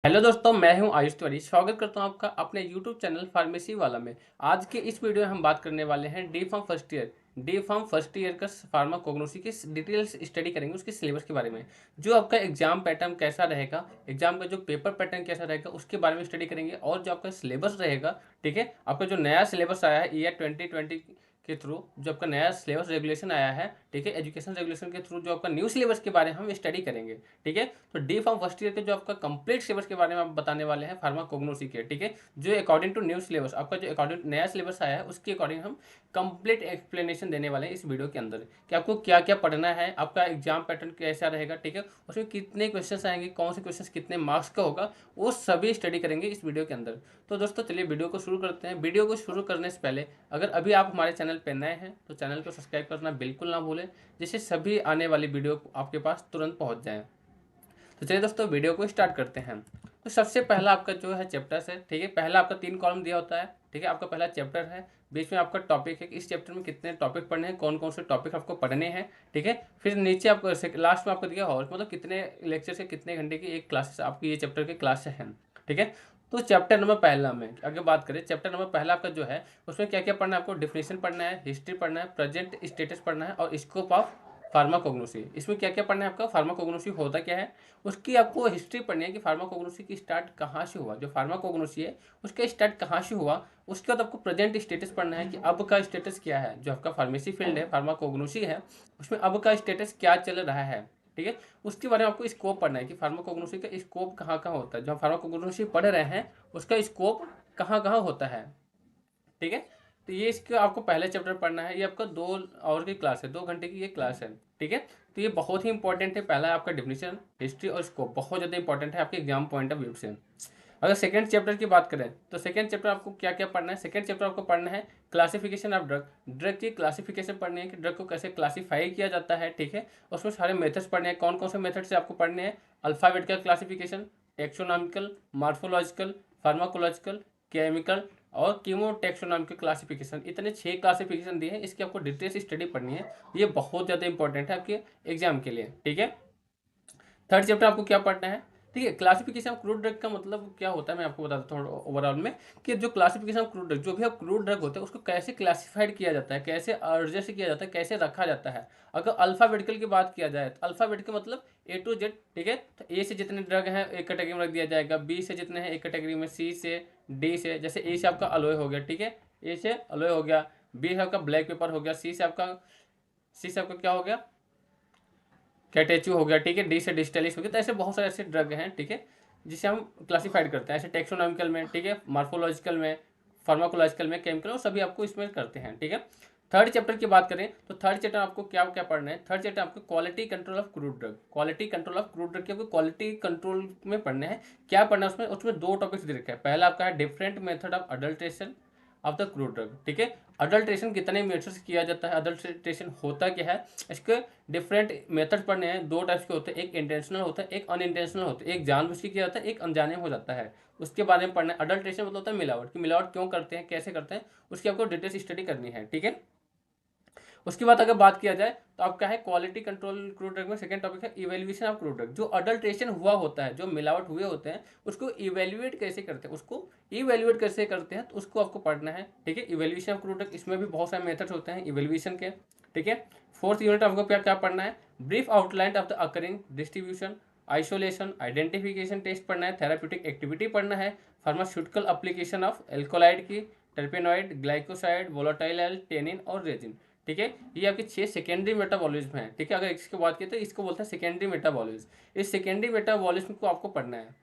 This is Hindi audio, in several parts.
हेलो दोस्तों, मैं हूं आयुष तिवारी। स्वागत करता हूं आपका अपने यूट्यूब चैनल फार्मेसी वाला में। आज के इस वीडियो में हम बात करने वाले हैं डी फार्म फर्स्ट ईयर का फार्माकोग्नोसी की डिटेल्स स्टडी करेंगे, उसके सिलेबस के बारे में। जो आपका एग्जाम पैटर्न कैसा रहेगा, एग्जाम का जो पेपर पैटर्न कैसा रहेगा, उसके बारे में स्टडी करेंगे। और जो आपका सिलेबस रहेगा, ठीक है, आपका जो नया सिलेबस आया है ईयर 2020 के थ्रू, जो आपका नया सिलेबस रेगुलेशन आया है, ठीक है, एजुकेशन रेगुलेशन के थ्रू जो आपका न्यू सिलेबस के बारे में हम स्टडी करेंगे। ठीक है, तो डी फार्म फर्स्ट ईयर के जो आपका कंप्लीट सिलेबस के बारे में आप बताने वाले हैं फार्माकोग्नोसी के। ठीक है, जो अकॉर्डिंग टू न्यू सिलेबस, आपका जो अकॉर्डिंग नया सिलेबस आया है उसके अकॉर्डिंग हम कंप्लीट एक्सप्लेनेशन देने वाले हैं इस वीडियो के अंदर कि आपको क्या क्या पढ़ना है, आपका एग्जाम पैटर्न कैसा रहेगा, ठीक है, उसमें कितने क्वेश्चन आएंगे, कौन से क्वेश्चन कितने मार्क्स का होगा, वो सभी स्टडी करेंगे इस वीडियो के अंदर। तो दोस्तों चलिए वीडियो को शुरू करते हैं। वीडियो को शुरू करने से पहले अगर अभी आप हमारे चैनल पर नए हैं तो चैनल को सब्सक्राइब करना बिल्कुल ना भूलें, जिससे सभी आने वाली वीडियो आपके पास तुरंत पहुंच जाए। तो चलिए दोस्तों वीडियो को स्टार्ट करते हैं। तो सबसे पहला आपका जो है चैप्टर्स है, ठीक है, पहला आपका 3 कॉलम दिया होता है, ठीक है, आपका पहला चैप्टर है, बीच में आपका टॉपिक है कि इस चैप्टर में कितने टॉपिक पढ़ने हैं, कौन कौन से टॉपिक आपको पढ़ने हैं, ठीक है। फिर नीचे आपको लास्ट में आपको दिया और मतलब कितने लेक्चर से कितने घंटे की एक क्लासेस आपकी ये चैप्टर के क्लास हैं, ठीक है। तो चैप्टर नंबर पहला में अगर बात करें, चैप्टर नंबर पहला आपका जो है उसमें क्या क्या पढ़ना है, आपको डिफिनेशन पढ़ना है, हिस्ट्री पढ़ना है, प्रेजेंट स्टेटस पढ़ना है और स्कोप ऑफ फार्माकोग्नोसी। इसमें क्या क्या पढ़ना है आपका, फार्माकोग्नोसी होता क्या है, उसकी आपको हिस्ट्री पढ़नी है कि फार्माकोग्नोसी की स्टार्ट कहाँ से हुआ, जो फार्माकोग्नोसी है उसका स्टार्ट कहाँ से हुआ। उसके बाद आपको प्रेजेंट स्टेटस पढ़ना है कि अब का स्टेटस क्या है, जो आपका फार्मेसी फील्ड है, फार्माकोग्नोसी है, उसमें अब का स्टेटस क्या चल रहा है, ठीक है। उसके बारे में आपको स्कोप पढ़ना है कि फार्माकोग्नोसी का स्कोप कहाँ कहाँ होता है, जो हम फार्माकोग्नोसी पढ़ रहे हैं उसका स्कोप कहाँ कहाँ होता है, ठीक है। तो ये इसका आपको पहले चैप्टर पढ़ना है। ये आपका 2 आवर की क्लास है, 2 घंटे की ये क्लास है, ठीक है। तो ये बहुत ही इंपॉर्टेंट है। पहला आपका डिफिनेशन, हिस्ट्री और स्कोप बहुत ज़्यादा इंपॉर्टेंट है आपके एग्जाम पॉइंट ऑफ व्यू से। अगर सेकंड चैप्टर की बात करें तो सेकंड चैप्टर आपको क्या क्या पढ़ना है, सेकंड चैप्टर आपको पढ़ना है क्लासिफिकेशन ऑफ ड्रग। ड्रग की क्लासिफिकेशन पढ़नी है कि ड्रग को कैसे क्लासीफाई किया जाता है, ठीक है। उसमें सारे मेथड्स पढ़ने हैं, कौन कौन से मेथड से आपको पढ़ने हैं, alphabetical classification, taxonomical, morphological, pharmacological, chemical और कीमोटेक्सोनॉमी के क्लासिफिकेशन। इतने 6 क्लासिफिकेशन दिए हैं, इसकी आपको डिटेल्स स्टडी पढ़नी है। ये बहुत ज़्यादा इंपॉर्टेंट है आपके एग्जाम के लिए, ठीक है। थर्ड चैप्टर आपको क्या पढ़ना है, ठीक है, क्लासिफिकेशन ऑफ क्रूड ड्रग का मतलब क्या होता है मैं आपको बताता हूँ ओवरऑल में कि जो क्लासिफिकेशन ऑफ क्रूड ड्रग, जो भी आप क्रूड ड्रग होते हैं उसको कैसे क्लासिफाइड किया जाता है, कैसे एडजस्ट किया जाता है, कैसे रखा जाता है। अगर अल्फाबेटिकल की बात किया जाए तो अल्फाबेटिकल मतलब ए टू जेड, ठीक है। तो ए से जितने ड्रग हैं एक कैटेगरी में रख दिया जाएगा, बी से जितने हैं एक कैटेगरी में, सी से, डी से, जैसे ए से आपका अलोए हो गया, ठीक है, ए से अलोए हो गया, बी से आपका ब्लैक पेपर हो गया, सी से आपका क्या हो गया, कैटेचू हो गया, ठीक है, डी से डिस्टेलिस हो गया। तो ऐसे बहुत सारे ऐसे ड्रग हैं, ठीक है, जिसे हम क्लासिफाइड करते हैं ऐसे टेक्सोनॉमिकल में, ठीक है, मार्फोलॉजिकल में, फार्माकोलॉजिकल में, केमिकल, और सभी आपको इसमें करते हैं, ठीक है। थर्ड चैप्टर की बात करें तो थर्ड चैप्टर आपको क्या क्या पढ़ना है, थर्ड चैप्टर आपको quality control of crude drug, quality control of crude drug की आपको क्वालिटी कंट्रोल में पढ़ना है। क्या पढ़ना है उसमें, उसमें 2 टॉपिक्स दे रखे हैं। पहला आपका है different method of adulteration of the crude drug, ठीक है, अडल्ट्रेशन कितने मेथड से किया जाता है, अडल्ट्रेशन होता क्या है, इसके डिफरेंट मेथड पढ़ने हैं। 2 टाइप्स के होते हैं, एक इंटेंशनल होता है, एक अनइंटेंशनल होता है, एक जानबूझ के किया जाता है, एक अनजाने में हो जाता है, उसके बारे में पढ़ना है। अडल्ट्रेशन मतलब होता है मिलावट, कि मिलावट क्यों करते हैं, कैसे करते हैं, उसकी आपको डिटेल्स स्टडी करनी है, ठीक है। उसके बाद अगर बात किया जाए तो आपका है क्वालिटी कंट्रोल क्रूड ड्रग में सेकंड टॉपिक है इवेल्युएशन ऑफ क्रूड ड्रग। जो अडल्ट्रेशन हुआ होता है, जो मिलावट हुए होते हैं, उसको इवेल्युएट कैसे करते हैं, उसको इवेल्युएट कैसे करते हैं, तो उसको आपको पढ़ना है, ठीक है। इवेल्युएशन ऑफ क्रूड ड्रग, इसमें भी बहुत सारे मेथड्स होते हैं इवेल्युएशन के, ठीक है। फोर्थ यूनिट आपको क्या क्या पढ़ना है, brief outline of the occurring distribution, isolation, identification test पढ़ना है, थेराप्यूटिक एक्टिविटी पढ़ना है, फार्मास्यूटिकल एप्लीकेशन ऑफ एल्कोलाइड की, टर्पेनॉइड, ग्लाइकोसाइड, वोलाटाइल, टेनिन और रेजिन, ठीक है। ये आपके 6 सेकेंडरी मेटाबॉलिज्म है, ठीक है। अगर इसकी बात की तो इसको बोलते हैं सेकेंडरी मेटाबॉलिज्म। इस सेकेंडरी मेटाबॉलिज्म को आपको पढ़ना है,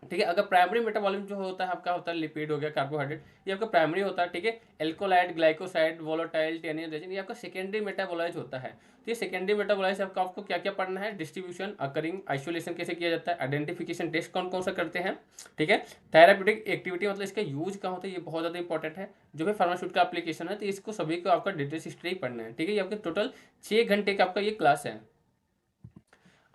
ठीक है। अगर प्राइमरी मेटाबॉलिज्म जो होता है आपका होता है लिपिड हो गया, कार्बोहाइड्रेट, ये आपका प्राइमरी होता है, ठीक है। Alkaloid, glycoside, volatile, tannin, resin, ये आपका सेकेंडरी मेटाबॉलाइज होता है। तो ये सेकेंडरी मेटाबॉलाइज आपको क्या क्या पढ़ना है, डिस्ट्रीब्यूशन, अकरिंग, आइसोलेशन कैसे किया जाता है, आइडेंटिफिकेशन टेस्ट कौन कौन सा करते हैं, ठीक है। थेराप्यूटिक एक्टिविटी मतलब इसका यूज कहाँ होता है, ये बहुत ज़्यादा इंपॉर्टेंट है। जो भी फार्मास्यूटिकल एप्लीकेशन है तो इसको सभी को आपका डिटेल्स स्टडी पढ़ना है, ठीक है। ये आपके टोटल 6 घंटे का आपका ये क्लास है।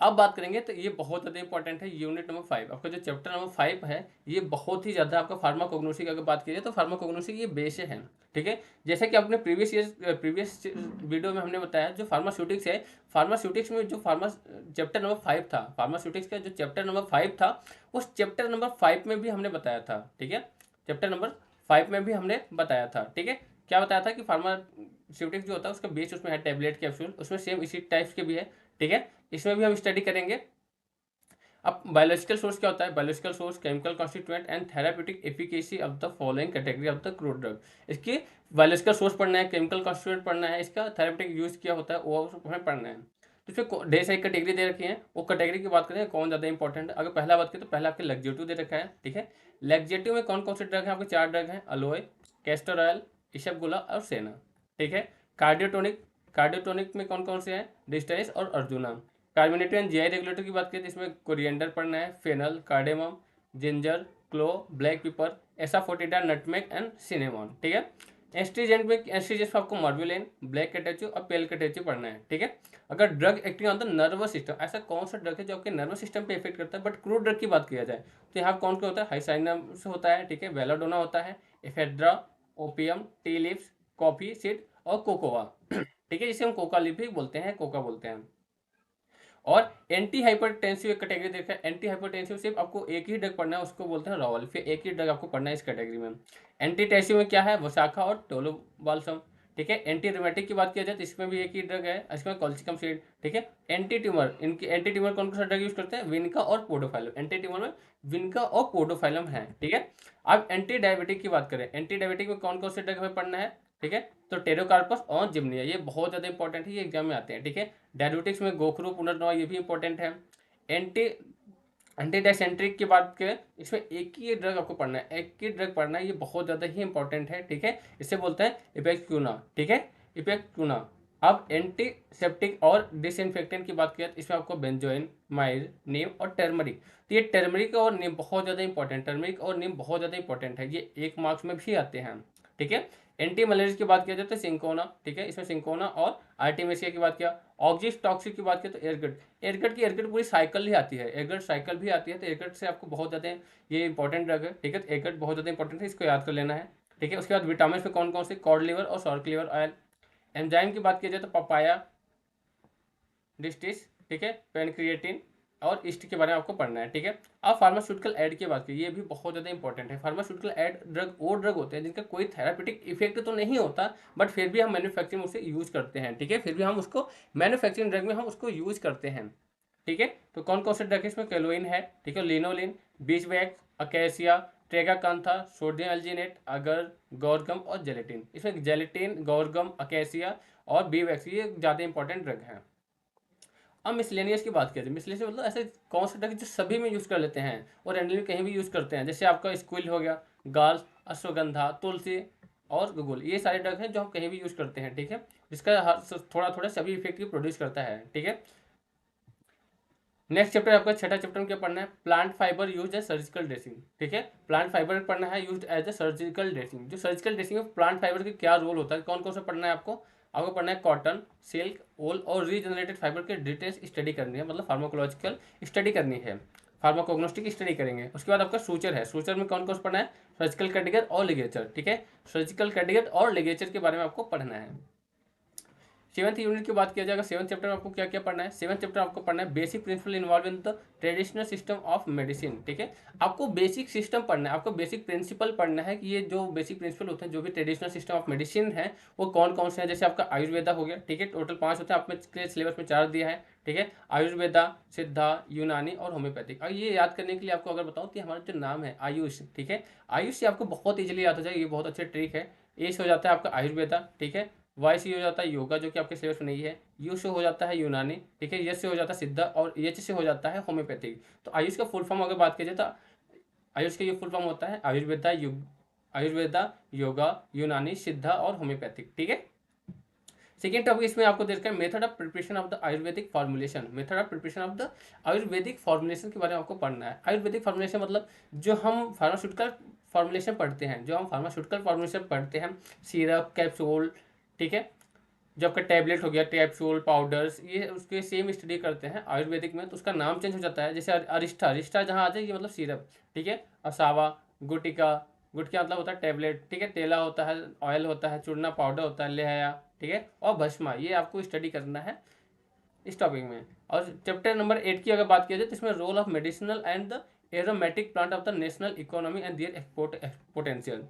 अब बात करेंगे तो ये बहुत ज़्यादा इंपॉर्टेंट है, यूनिट नंबर 5 आपका जो चैप्टर नंबर 5 है, ये बहुत ही ज़्यादा आपका फार्माकोग्नोसी की अगर बात की जाए तो फार्माकोग्नोसी ये बेस है, ठीक है। जैसे कि आपने प्रीवियस वीडियो में हमने बताया जो फार्मास्यूटिक्स है, फार्मास्यूटिक्स में जो चैप्टर नंबर 5 था, फार्मास्यूटिक्स का जो चैप्टर नंबर 5 था, उस चैप्टर नंबर 5 में भी हमने बताया था, ठीक है। चैप्टर नंबर 5 में भी हमने बताया था, ठीक है। क्या बताया था कि फार्मास्यूटिक्स जो होता है उसका बेस उसमें है टैबलेट कैप्सूल, उसमें सेम इसी टाइप्स के भी है, ठीक है। इसमें भी हम स्टडी करेंगे। अब बायोलॉजिकल सोर्स क्या होता है, biological source chemical constituent and therapeutic efficacy of the following category of the crude drug. इसकी बायोलॉजिकल सोर्स पढ़ना है, केमिकल कॉन्स्टिट्यूएंट पढ़ना है, इसका थेराप्यूटिक यूज क्या होता है वो हमें पढ़ना है। तो इसमें ढेर सारी कैटेगरी दे रखी है, वो कैटेगरी की बात करें कौन ज़्यादा इंपॉर्टेंट है। अगर पहला बात करें तो पहला आपके लग्जेटिव दे रखा है, ठीक है। लग्जेटिव में कौन कौन से ड्रग है, आपके 4 ड्रग हैं, अलोए, कैस्टर ऑयल, इसबगोला और सेना, ठीक है। कार्डियोटोनिक, कार्डियोटोनिक में कौन कौन से हैं, डिस्टेरिस और arjuna. Carminative and GI regulator की बात करें तो इसमें कोरिएंडर पढ़ना है, fennel, cardamom, ginger, clove, black pepper, asafoetida, nutmeg and cinnamon, ठीक है। एस्ट्रीजेंट में आपको मॉर्बिलेन, ब्लैक कैटेचू और पेल कैटेचू पढ़ना है, ठीक है। अगर drug acting on the nervous system, ऐसा कौन सा ड्रग है जो आपके नर्वस सिस्टम पे इफेक्ट करता है, बट क्रूड ड्रग की बात किया जाए तो यहाँ कौन सा होता है, हाइसाइनस होता है, ठीक है, बेलाडोना होता है, ephedra, opium, T lips, coffee seed और कोकोआ, ठीक है, जिसे हम कोका लीफ भी बोलते हैं, कोका बोलते हैं। और एंटी हाइपरटेंसिव एक कैटेगरी देखा है, एंटी हाइपरटेंसिव सिर्फ आपको एक ही ड्रग पढ़ना है, उसको बोलते हैं रॉवल, फिर एक ही ड्रग आपको पढ़ना है इस कैटेगरी में। एंटी टेंसिव में क्या है, वसाखा और टोलोबाल्सम, ठीक है। एंटी रूमेटिक की बात किया जाए तो इसमें भी एक ही ड्रग है, इसमें कॉल्सिकम सीड, ठीक है। एंटी ट्यूमर, इनकी एंटी ट्यूमर कौन कौन सा ड्रग यूज करते हैं, विनका और पोडोफाइलम, एंटी ट्यूमर में विनका और पोडोफाइलम है, ठीक है। अब एंटी डायबिटिक की बात करें, एंटी डायबिटिक में कौन कौन से ड्रग हमें पढ़ना है, ठीक है। तो टेरोकार्पस और जिम्निया, ये बहुत ज्यादा इंपॉर्टेंट है, ये एग्जाम में आते हैं, ठीक है। डायबिटिक्स में गोखरू, पुनर्नवा, ये भी इंपॉर्टेंट है। एंटी एंटीडाइसेंट्रिक की बात करें, इसमें एक ही ड्रग आपको पढ़ना है, एक ही ड्रग पढ़ना है, ये बहुत ज़्यादा ही इंपॉर्टेंट है, ठीक है। इसे बोलते हैं इपेक्यूना, ठीक है, इपेक्यूना। अब एंटीसेप्टिक और डिसइंफेक्टेंट की बात करें तो इसमें आपको बेंजोइन, माइर, नीम और टर्मरिक, तो ये टर्मरिक और नीम बहुत ज़्यादा इंपॉर्टेंट, टर्मरिक और नीम बहुत ज़्यादा इंपॉर्टेंट है, ये 1 मार्क्स में भी आते हैं, ठीक है। एंटी मलेरिया की बात किया जाए तो सिंकोना, ठीक है, इसमें सिंकोना और आर्टिमेसिया की बात किया। ऑक्जिस टॉक्सिक की बात किया तो एयरगट, एयरगट पूरी साइकिल ही आती है, एयरगट साइकिल भी आती है, तो एयरगट से आपको बहुत ज़्यादा ये इंपॉर्टेंट ड्रग है, ठीक है। एयरगट बहुत ज़्यादा इंपॉर्टेंट है, इसको याद कर लेना है, ठीक है। उसके बाद विटामिन में कौन कौन से, कॉड लिवर और सॉर्क लिवर ऑयल। एंजाइम की बात की जाए तो पपाया, डिस्टिस, ठीक है, पेनक्रिएटिन और ईस्ट के बारे में आपको पढ़ना है, ठीक है। अब फार्मास्यूटिकल एड की बात करें, ये भी बहुत ज़्यादा इंपॉर्टेंट है। फार्मास्यूटिकल एड ड्रग वो ड्रग होते हैं जिनका कोई थेरापेटिक इफेक्ट तो नहीं होता, बट फिर भी हम मैन्युफैक्चरिंग उसे यूज करते हैं, ठीक है, फिर भी हम उसको मैन्युफैक्चरिंग ड्रग में हम उसको यूज करते हैं, ठीक है। तो कौन कौन से ड्रग है इसमें, कैलोइन है, ठीक है, लिनोलिन, बीजवैक्स, अकेसिया, ट्रेगाकांथा, सोडियम एल्जिनेट, अगर, गौरगम और जेलेटिन। इसमें जेलेटिन, गौरगम, अकेसिया और बीवैक्स ये ज़्यादा इंपॉर्टेंट ड्रग हैं। अब मिसलेनियस की बात करें, मिसलेनियस मतलब ऐसे कौन से ड्रग जो सभी में यूज़ कर लेते हैं और रैंडमली कहीं भी यूज़ करते हैं, जैसे आपका स्क्विल हो गया, गाल, अश्वगंधा, तुलसी और गुगुल, ये सारे ड्रग हैं जो हम कहीं भी यूज़ करते हैं, ठीक है, जिसका थोड़ा थोड़ा सभी इफेक्ट प्रोड्यूस करता है, ठीक है। नेक्स्ट चैप्टर आपका छठा चैप्टर में क्या पढ़ना है, plant fibre use as surgical dressing, ठीक है। प्लांट फाइबर पढ़ना है use as a surgical dressing, जो सर्जिकल ड्रेसिंग में प्लांट फाइबर का क्या रोल होता है, कौन कौन सा पढ़ना है आपको, आपको पढ़ना है कॉटन, सिल्क, वूल और रीजनरेटेड फाइबर के डिटेल्स स्टडी करनी है, मतलब फार्माकोलॉजिकल स्टडी करनी है, फार्माकोग्नोस्टिक स्टडी करेंगे। उसके बाद आपका सूचर है, सूचर में कौन कौन सा पढ़ना है, सर्जिकल कैटेगरी और लिगेचर, ठीक है, सर्जिकल कैटेगरी और लिगेचर के बारे में आपको पढ़ना है। 7th यूनिट की बात किया जाएगा, 7th चैप्टर में आपको क्या क्या पढ़ना है, 7th चैप्टर आपको पढ़ना है basic principle involve in the traditional system of medicine, ठीक है। आपको बेसिक सिस्टम पढ़ना है, आपको बेसिक प्रिंसिपल पढ़ना है कि ये जो बेसिक प्रिंसिपल होते हैं जो भी ट्रेडिशनल सिस्टम ऑफ मेडिसिन है वो कौन कौन से हैं। जैसे आपका आयुर्वेदा हो गया, ठीक है, टोटल 5 होते हैं, आपके सिलेबस में 4 दिया है, ठीक है, आयुर्वेदा, सिद्धा, यूनानी और होम्योपैथिक। और ये याद करने के लिए आपको अगर बताऊँ कि हमारा जो नाम है आयुष, ठीक है, आयुष से आपको बहुत ईजिली याद हो जाएगा, ये बहुत अच्छा ट्रिक है। ए से हो जाता है आपका आयुर्वेदा, ठीक है, वाई से हो जाता है योगा जो कि आपके सिलेबस में नहीं है, यू से हो जाता है यूनानी, ठीक है, यस से हो जाता है सिद्धा और एच से हो जाता है होम्योपैथिक। तो आयुष का फुल फॉर्म अगर बात की जाए तो आयुष का ये फुल फॉर्म होता है आयुर्वेदा, योगा, यूनानी, सिद्धा और होम्योपैथिक, ठीक है। सेकेंड टॉपिक इसमें आपको देखा है method of preparation of the Ayurvedic formulation, method of preparation of the Ayurvedic formulation के बारे में आपको पढ़ना है। आयुर्वेदिक फॉर्मुलेशन मतलब जो हम फार्मास्यूटिकल फॉर्मुलेशन पढ़ते हैं, जो हम फार्मास्यूटिकल फॉर्मुलेशन पढ़ते हैं, सिरप, कैप्सूल, ठीक है, जो आपका टैबलेट हो गया, कैप्सूल, पाउडर्स, ये उसके सेम स्टडी करते हैं आयुर्वेदिक में, तो उसका नाम चेंज हो जाता है। जैसे अरिष्ठा, अरिष्ठा जहाँ आ जाए ये मतलब सिरप, ठीक है। असावा, गुटिका, गुटका मतलब होता है टैबलेट, ठीक है। तेला होता है, ऑयल होता है, चूर्णा पाउडर होता है, लेहया, ठीक है। और भस्मा, ये आपको स्टडी करना है इस टॉपिक में। और चैप्टर नंबर 8 की अगर बात किया जाए तो इसमें role of medicinal and the aromatic plant of the national economy and their export potential,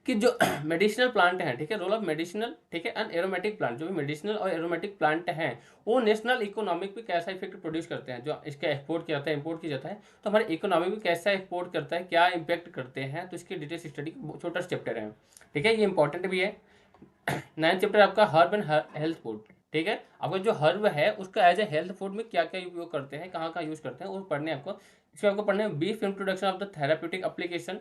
कि जो मेडिसिनल प्लांट हैं, ठीक है, रोल ऑफ मेडिसिनल, ठीक है, एंड एरोमेटिक प्लांट, जो भी मेडिसिनल और एरोमेटिक प्लांट हैं वो नेशनल इकोनॉमिक पे कैसा इफेक्ट प्रोड्यूस करते हैं, जो इसका एक्सपोर्ट किया जाता है, इंपोर्ट किया जाता है, तो हमारे इकोनॉमी में कैसा एक्सपोर्ट करता है, क्या इम्पैक्ट करते हैं, तो इसकी डिटेल्स स्टडी छोटा सा चैप्टर है, ठीक है। ये इंपॉर्टेंट भी है। 9th चैप्टर आपका हर्ब एंड हेल्थ फूड, ठीक है। आपका जो हर्ब है उसका एज ए हेल्थ फूड में क्या क्या उपयोग करते हैं, कहाँ कहाँ यूज करते हैं, वो पढ़ने आपको। इसमें आपको पढ़ना है बीफ introduction of the therapeutic application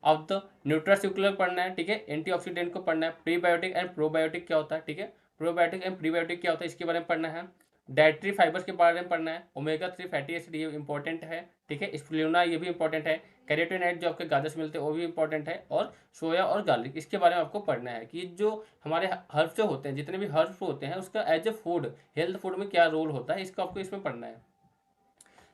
of the nutraceutical पढ़ना है, ठीक है। एंटीऑक्सीडेंट को पढ़ना है, प्रीबायोटिक एंड प्रोबायोटिक क्या होता है, ठीक है। प्रोबायोटिक एंड प्रीबायोटिक क्या होता है इसके बारे में पढ़ना है। डाइटरी फाइबर्स के बारे में पढ़ना है। ओमेगा 3 फैटी एसिड, ये इंपॉर्टेंट है, ठीक है। स्प्लेना, ये भी इंपॉर्टेंट है। कैरोटीनॉइड जो आपके गाजर से मिलते हैं वो भी इंपॉर्टेंट है। और सोया और गार्लिक, इसके बारे में आपको पढ़ना है कि जो हमारे हर्ब्स जो होते हैं, जितने भी हर्ब्स होते हैं उसका as a food, health food में क्या रोल होता है, इसको आपको इसमें पढ़ना है।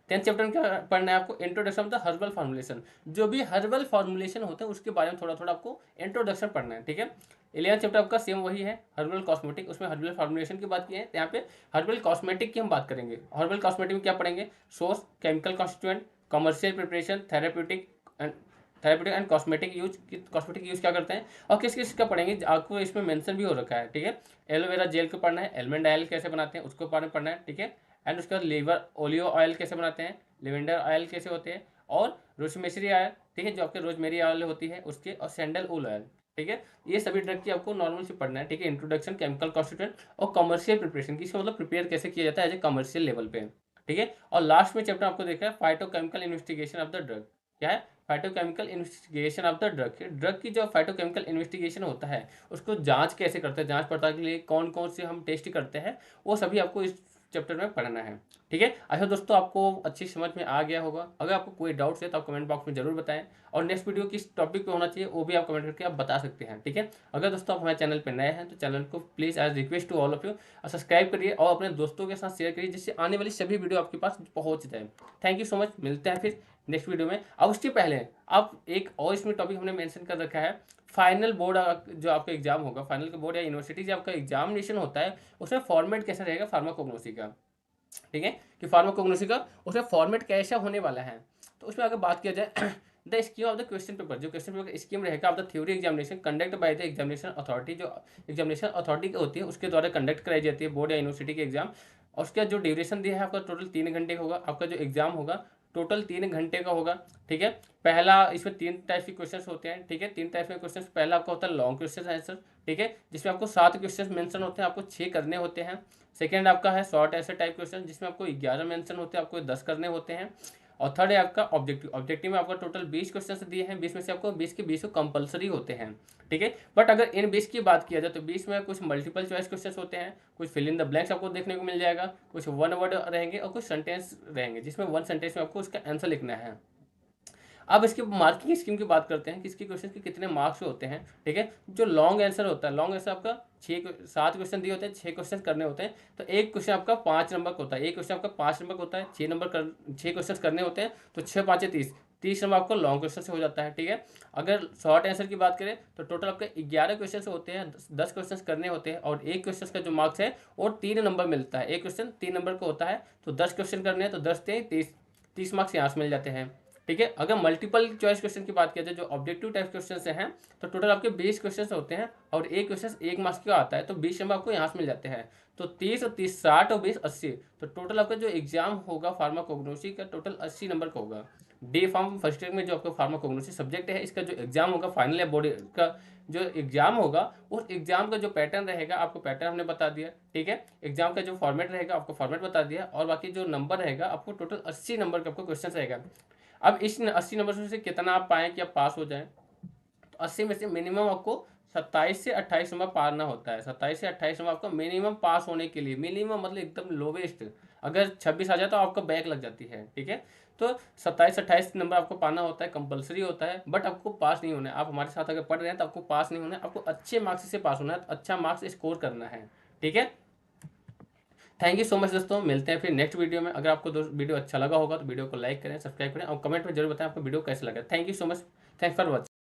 10th चैप्टर में क्या पढ़ना है आपको, introduction of the herbal formulation, जो भी हर्बल फॉर्मुलेशन होते हैं उसके बारे में थोड़ा थोड़ा आपको इंट्रोडक्शन पढ़ना है, ठीक है। 11th चैप्टर आपका सेम वही है, हर्बल कॉस्मेटिक, उसमें हर्बल फॉर्मुलेशन की बात की है, यहाँ पे हर्बल कॉस्मेटिक की हम बात करेंगे। हर्बल कॉस्मेटिक में क्या पढ़ेंगे, source, chemical constituent, commercial preparation, therapeutic and cosmetic use क्या करते हैं और किस किस का पढ़ेंगे, आपको इसमें मेंशन भी हो रखा है, ठीक है। एलोवेरा जेल को पढ़ना है, एलमंड ऑयल कैसे बनाते हैं उसको बारे में पढ़ना है, ठीक है। एंड उसके बाद लीवर ओलियो ऑयल कैसे बनाते हैं, लेवेंडर ऑयल कैसे होते हैं, और रोजमेरी ऑयल, ठीक है, जो आपके रोजमेरी ऑयल होती है उसके, और सैंडल वूल ऑयल, ठीक है। ये सभी ड्रग की आपको नॉर्मल से पढ़ना है, ठीक है। इंट्रोडक्शन, केमिकल कॉन्स्टिट्यूएंट और कमर्शियल प्रिपरेशन, इसका मतलब प्रिपेयर कैसे किया जाता है एज ए कमर्शियल लेवल पे, ठीक है। और लास्ट में चैप्टर आपको देखा है phytochemical investigation of the drug, क्या है, phytochemical investigation of the drug. Drug की जो फाइटोकेमिकल इन्वेस्टिगेशन होता है उसको जांच कैसे करते हैं, जांच पड़ताल के लिए कौन कौन से हम टेस्ट करते हैं, वो सभी आपको इस चैप्टर में पढ़ना है, ठीक है। अच्छा दोस्तों, आपको अच्छी समझ में आ गया होगा। अगर आपको कोई डाउट्स है तो आप कमेंट बॉक्स में जरूर बताएं, और नेक्स्ट वीडियो किस टॉपिक पे होना चाहिए वो भी आप कमेंट करके आप बता सकते हैं, ठीक है। अगर दोस्तों आप हमारे चैनल पे नए हैं तो चैनल को please as request to all of you subscribe करिए और अपने दोस्तों के साथ शेयर करिए, जिससे आने वाली सभी वीडियो आपके पास पहुंच जाए। थैंक यू सो मच, मिलते हैं फिर नेक्स्ट वीडियो में। अब उसके पहले आप एक और इसमें टॉपिक हमने मेंशन कर रखा है, फाइनल बोर्ड जो आपका एग्जाम होगा, फाइनल का बोर्ड या यूनिवर्सिटी जो आपका एग्जामिनेशन होता है उसमें फॉर्मेट कैसा रहेगा फार्माकोग्नोसी का, ठीक है, कि फार्माकोग्नोसी का उसमें फॉर्मेट कैसा होने वाला है। तो उसमें अगर बात किया जाए the scheme of the question paper, जो क्वेश्चन पेपर स्कीम रहेगा of the theory examination conduct by the examination authority, जो एग्जामिनेशन अथॉरिटी होती है उसके द्वारा कंडक्ट कराई जाती है बोर्ड या यूनिवर्सिटी के एग्जाम। और उसका जो ड्यूरेशन दिया है आपका टोटल 3 घंटे का होगा, आपका जो एग्जाम होगा टोटल 3 घंटे का होगा, ठीक है। पहला, इसमें 3 टाइप के क्वेश्चन होते हैं, ठीक है, 3 टाइप के क्वेश्चन। पहला आपका होता है लॉन्ग क्वेश्चन आंसर, ठीक है, जिसमें आपको 7 क्वेश्चन मेंशन होते हैं, आपको 6 करने होते हैं। सेकेंड आपका है शॉर्ट ऐसे टाइप क्वेश्चन, जिसमें आपको 11 मेंशन होते हैं, आपको 10 करने होते हैं। और थर्ड है आपका ऑब्जेक्टिव, ऑब्जेक्टिव में आपका टोटल 20 क्वेश्चन दिए हैं, 20 में से आपको 20 के 20 कंपलसरी होते हैं, ठीक है। बट अगर इन 20 की बात किया जाए तो 20 में कुछ मल्टीपल चॉइस क्वेश्चन होते हैं, कुछ फिल इन द ब्लैंक्स आपको देखने को मिल जाएगा, कुछ वन वर्ड रहेंगे और कुछ सेंटेंस रहेंगे, जिसमें वन सेंटेंस में आपको उसका आंसर लिखना है। अब इसकी मार्किंग स्कीम की बात करते हैं कि इसके क्वेश्चन के कितने मार्क्स होते हैं, ठीक है। जो लॉन्ग आंसर होता है, लॉन्ग आंसर आपका 7 क्वेश्चन दिए होते हैं, 6 क्वेश्चन करने होते हैं, तो एक क्वेश्चन आपका 5 नंबर का होता है, एक क्वेश्चन आपका 5 नंबर का होता है, 6 क्वेश्चन करने होते हैं, तो 6 5 30 नंबर आपको लॉन्ग क्वेश्चन से हो जाता है, ठीक है। अगर शॉर्ट आंसर की बात करें तो टोटल आपके 11 क्वेश्चन से होते हैं, 10 क्वेश्चन करने होते हैं, और एक क्वेश्चन का जो मार्क्स है वो 3 नंबर मिलता है, एक क्वेश्चन 3 नंबर का होता है, तो 10 क्वेश्चन करने हैं तो 10 30 मार्क्स यहाँ से मिल जाते हैं, ठीक है। अगर मल्टीपल चॉइस क्वेश्चन की बात किया जाए, जो ऑब्जेक्टिव टाइप क्वेश्चन से हैं, तो टोटल आपके 20 क्वेश्चन होते हैं, और एक क्वेश्चन 1 मार्क्स का आता है, तो 20 नंबर आपको यहाँ से मिल जाते हैं, तो 30 और 30 60 और 20 80, तो टोटल आपका जो एग्जाम होगा फार्माकोग्नोसी का टोटल 80 नंबर का होगा। डी फार्म फर्स्ट ईयर में जो आपका फार्माकोग्नोसी सब्जेक्ट है, इसका जो एग्जाम होगा फाइनल या बोर्ड का जो एग्जाम होगा, उस एग्जाम का जो पैटर्न रहेगा आपको पैटर्न हमने बता दिया, ठीक है। एग्जाम का जो फॉर्मेट रहेगा आपको फॉर्मेट बता दिया, और बाकी जो नंबर रहेगा आपको टोटल 80 नंबर का आपको क्वेश्चन रहेगा। अब इस 80 नंबर से कितना आप पाएँ कि आप पास हो जाएं, तो 80 में से मिनिमम आपको 27 से 28 नंबर पाना होता है। 27 से 28 नंबर आपका मिनिमम पास होने के लिए, मिनिमम मतलब एकदम लोवेस्ट, अगर 26 आ जाए तो आपका बैक लग जाती है, ठीक है। तो 27-28 नंबर आपको पाना होता है, कंपलसरी होता है, बट आपको पास नहीं होना है। आप हमारे साथ अगर पढ़ रहे हैं तो आपको पास नहीं होना है, आपको अच्छे मार्क्स से पास होना है, अच्छा मार्क्स स्कोर करना है, ठीक है। थैंक यू सो मच दोस्तों, मिलते हैं फिर नेक्स्ट वीडियो में। अगर आपको वीडियो अच्छा लगा होगा तो वीडियो को लाइक करें, सब्सक्राइब करें और कमेंट में जरूर बताएं आपको वीडियो कैसा लगा। Thank you so much, thanks for watching.